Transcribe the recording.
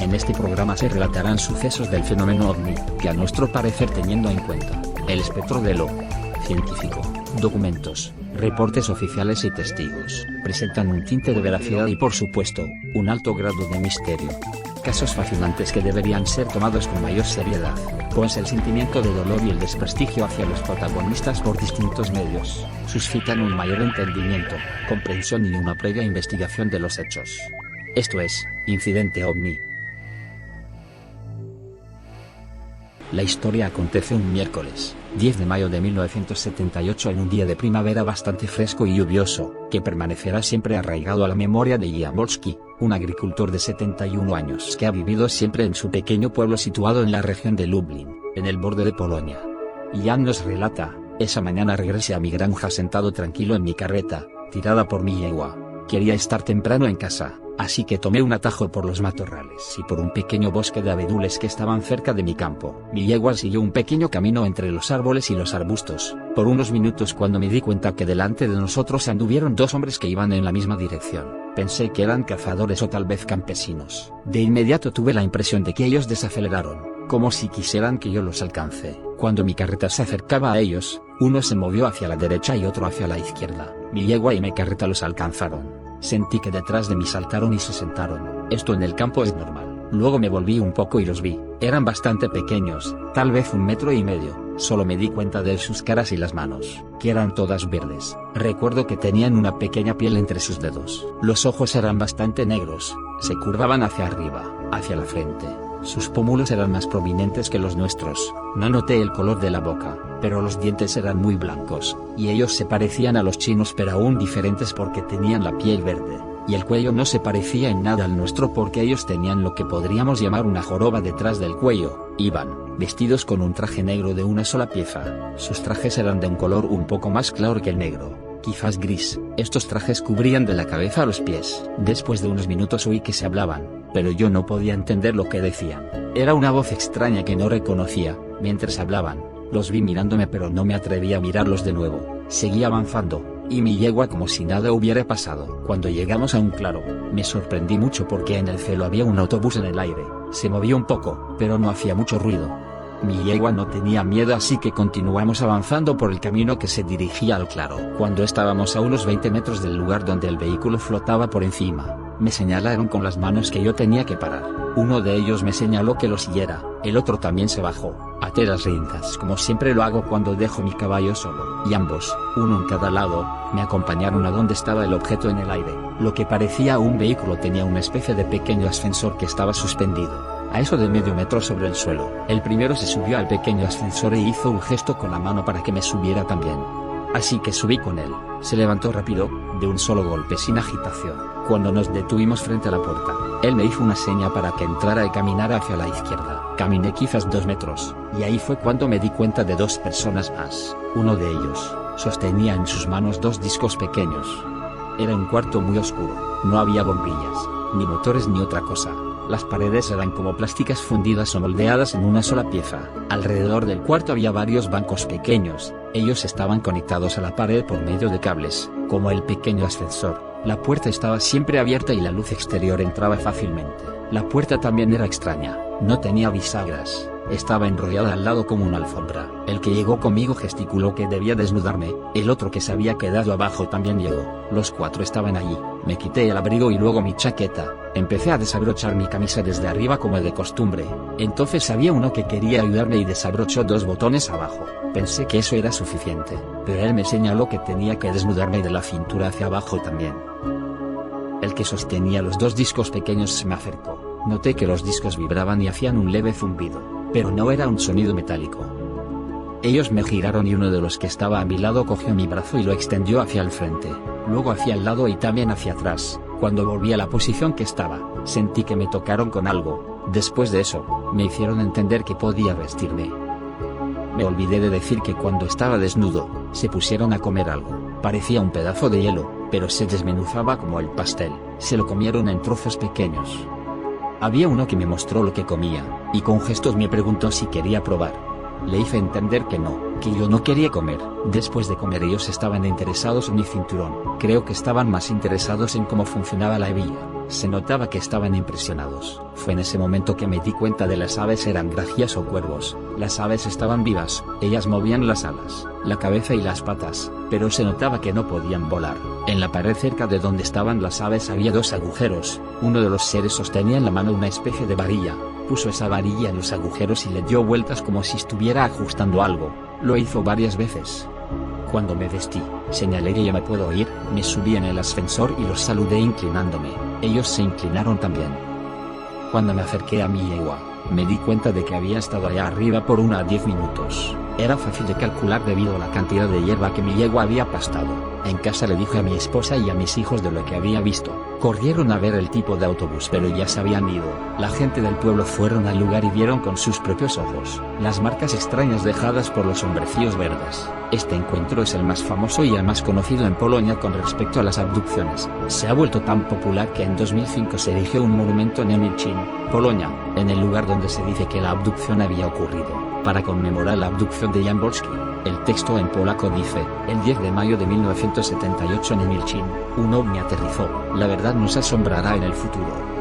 En este programa se relatarán sucesos del fenómeno OVNI, que a nuestro parecer, teniendo en cuenta el espectro de lo científico, documentos, reportes oficiales y testigos, presentan un tinte de veracidad y por supuesto, un alto grado de misterio. Casos fascinantes que deberían ser tomados con mayor seriedad, pues el sentimiento de dolor y el desprestigio hacia los protagonistas por distintos medios, suscitan un mayor entendimiento, comprensión y una previa investigación de los hechos. Esto es, Incidente OVNI. La historia acontece un miércoles, 10 de mayo de 1978, en un día de primavera bastante fresco y lluvioso, que permanecerá siempre arraigado a la memoria de Jan Wolski, un agricultor de 71 años que ha vivido siempre en su pequeño pueblo situado en la región de Lublin, en el borde de Polonia. Jan nos relata: esa mañana regresé a mi granja sentado tranquilo en mi carreta, tirada por mi yegua. Quería estar temprano en casa, así que tomé un atajo por los matorrales y por un pequeño bosque de abedules que estaban cerca de mi campo. Mi yegua siguió un pequeño camino entre los árboles y los arbustos, por unos minutos, cuando me di cuenta que delante de nosotros anduvieron dos hombres que iban en la misma dirección. Pensé que eran cazadores o tal vez campesinos. De inmediato tuve la impresión de que ellos desaceleraron, como si quisieran que yo los alcance. Cuando mi carreta se acercaba a ellos, uno se movió hacia la derecha y otro hacia la izquierda. Mi yegua y mi carreta los alcanzaron. Sentí que detrás de mí saltaron y se sentaron. Esto en el campo es normal. Luego me volví un poco y los vi. Eran bastante pequeños, tal vez 1,5 metros. Solo me di cuenta de sus caras y las manos, que eran todas verdes. Recuerdo que tenían una pequeña piel entre sus dedos. Los ojos eran bastante negros, se curvaban hacia arriba, hacia la frente. Sus pómulos eran más prominentes que los nuestros. No noté el color de la boca, pero los dientes eran muy blancos, y ellos se parecían a los chinos, pero aún diferentes porque tenían la piel verde, y el cuello no se parecía en nada al nuestro porque ellos tenían lo que podríamos llamar una joroba detrás del cuello. Iban vestidos con un traje negro de una sola pieza. Sus trajes eran de un color un poco más claro que el negro, quizás gris. Estos trajes cubrían de la cabeza a los pies. Después de unos minutos oí que se hablaban, pero yo no podía entender lo que decían. Era una voz extraña que no reconocía. Mientras hablaban, los vi mirándome, pero no me atreví a mirarlos de nuevo. Seguí avanzando, y mi yegua como si nada hubiera pasado. Cuando llegamos a un claro, me sorprendí mucho porque en el cielo había un autobús en el aire. Se movía un poco, pero no hacía mucho ruido. Mi yegua no tenía miedo, así que continuamos avanzando por el camino que se dirigía al claro. Cuando estábamos a unos 20 metros del lugar donde el vehículo flotaba por encima, me señalaron con las manos que yo tenía que parar. Uno de ellos me señaló que lo siguiera, el otro también se bajó. Até las riendas como siempre lo hago cuando dejo mi caballo solo, y ambos, uno en cada lado, me acompañaron a donde estaba el objeto en el aire. Lo que parecía un vehículo tenía una especie de pequeño ascensor que estaba suspendido a eso de medio metro sobre el suelo. El primero se subió al pequeño ascensor e hizo un gesto con la mano para que me subiera también. Así que subí con él. Se levantó rápido, de un solo golpe, sin agitación. Cuando nos detuvimos frente a la puerta, él me hizo una seña para que entrara y caminara hacia la izquierda. Caminé quizás 2 metros, y ahí fue cuando me di cuenta de dos personas más. Uno de ellos sostenía en sus manos 2 discos pequeños. Era un cuarto muy oscuro. No había bombillas, ni motores ni otra cosa. Las paredes eran como plásticas fundidas o moldeadas en una sola pieza. Alrededor del cuarto había varios bancos pequeños. Ellos estaban conectados a la pared por medio de cables, como el pequeño ascensor. La puerta estaba siempre abierta y la luz exterior entraba fácilmente. La puerta también era extraña, no tenía bisagras, estaba enrollada al lado como una alfombra. El que llegó conmigo gesticuló que debía desnudarme, el otro que se había quedado abajo también llegó. Los 4 estaban allí. Me quité el abrigo y luego mi chaqueta. Empecé a desabrochar mi camisa desde arriba como de costumbre. Entonces había uno que quería ayudarme y desabrochó 2 botones abajo. Pensé que eso era suficiente, pero él me señaló que tenía que desnudarme de la cintura hacia abajo también. El que sostenía los 2 discos pequeños se me acercó. Noté que los discos vibraban y hacían un leve zumbido, pero no era un sonido metálico. Ellos me giraron y uno de los que estaba a mi lado cogió mi brazo y lo extendió hacia el frente, luego hacia el lado y también hacia atrás. Cuando volví a la posición que estaba, sentí que me tocaron con algo. Después de eso, me hicieron entender que podía vestirme. Me olvidé de decir que cuando estaba desnudo, se pusieron a comer algo. Parecía un pedazo de hielo, pero se desmenuzaba como el pastel. Se lo comieron en trozos pequeños. Había uno que me mostró lo que comía, y con gestos me preguntó si quería probar. Le hice entender que no, que yo no quería comer. Después de comer ellos estaban interesados en mi cinturón. Creo que estaban más interesados en cómo funcionaba la hebilla. Se notaba que estaban impresionados. Fue en ese momento que me di cuenta de las aves eran gracias o cuervos. Las aves estaban vivas, ellas movían las alas, la cabeza y las patas, pero se notaba que no podían volar. En la pared cerca de donde estaban las aves había 2 agujeros. Uno de los seres sostenía en la mano una especie de varilla. Puso esa varilla en los agujeros y le dio vueltas como si estuviera ajustando algo. Lo hizo varias veces. Cuando me vestí, señalé que ya me puedo ir, me subí en el ascensor y los saludé inclinándome. Ellos se inclinaron también. Cuando me acerqué a mi yegua, me di cuenta de que había estado allá arriba por 1 a 10 minutos. Era fácil de calcular debido a la cantidad de hierba que mi yegua había pastado. En casa le dije a mi esposa y a mis hijos de lo que había visto. Corrieron a ver el tipo de autobús pero ya se habían ido. La gente del pueblo fueron al lugar y vieron con sus propios ojos las marcas extrañas dejadas por los hombrecillos verdes. Este encuentro es el más famoso y el más conocido en Polonia con respecto a las abducciones. Se ha vuelto tan popular que en 2005 se erigió un monumento en Emilchin, Polonia, en el lugar donde se dice que la abducción había ocurrido, para conmemorar la abducción de Jan Wolski. El texto en polaco dice: el 10 de mayo de 1978 en Emilchin, un ovni aterrizó. La verdad nos asombrará en el futuro.